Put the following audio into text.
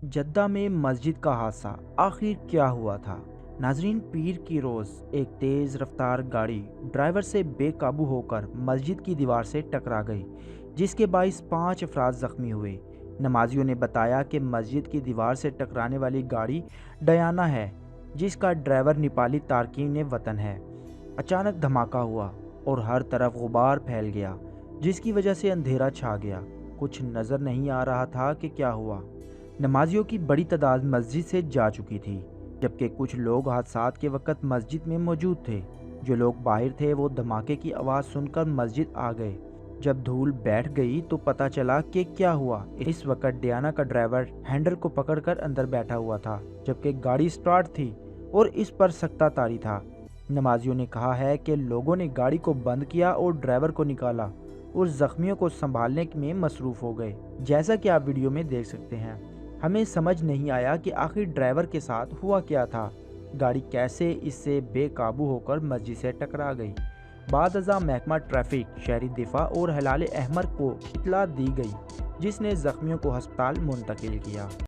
जद्दा में मस्जिद का हादसा आखिर क्या हुआ था? नाजरीन, पीर की रोज़ एक तेज़ रफ्तार गाड़ी ड्राइवर से बेकाबू होकर मस्जिद की दीवार से टकरा गई, जिसके बाइस 5 अफराद ज़ख्मी हुए। नमाजियों ने बताया कि मस्जिद की दीवार से टकराने वाली गाड़ी डयाना है, जिसका ड्राइवर नेपाली तारकीन वतन है। अचानक धमाका हुआ और हर तरफ गुबार फैल गया, जिसकी वजह से अंधेरा छा गया। कुछ नज़र नहीं आ रहा था कि क्या हुआ। नमाजियों की बड़ी तादाद मस्जिद से जा चुकी थी, जबकि कुछ लोग हादसात के वक़्त मस्जिद में मौजूद थे। जो लोग बाहर थे वो धमाके की आवाज़ सुनकर मस्जिद आ गए। जब धूल बैठ गई तो पता चला कि क्या हुआ। इस वक्त डियाना का ड्राइवर हैंडल को पकड़कर अंदर बैठा हुआ था, जबकि गाड़ी स्टार्ट थी और इस पर सख्ता तारी था। नमाजियों ने कहा है कि लोगों ने गाड़ी को बंद किया और ड्राइवर को निकाला और ज़ख्मियों को संभालने में मसरूफ़ हो गए। जैसा कि आप वीडियो में देख सकते हैं, हमें समझ नहीं आया कि आखिर ड्राइवर के साथ हुआ क्या था। गाड़ी कैसे इससे बेकाबू होकर मस्जिद से टकरा गई। बाद अज़ा महकमा ट्रैफिक, शहरी दिफा और हिलाल अहमर को इत्तला दी गई, जिसने ज़ख्मियों को हस्पताल मुंतकिल किया।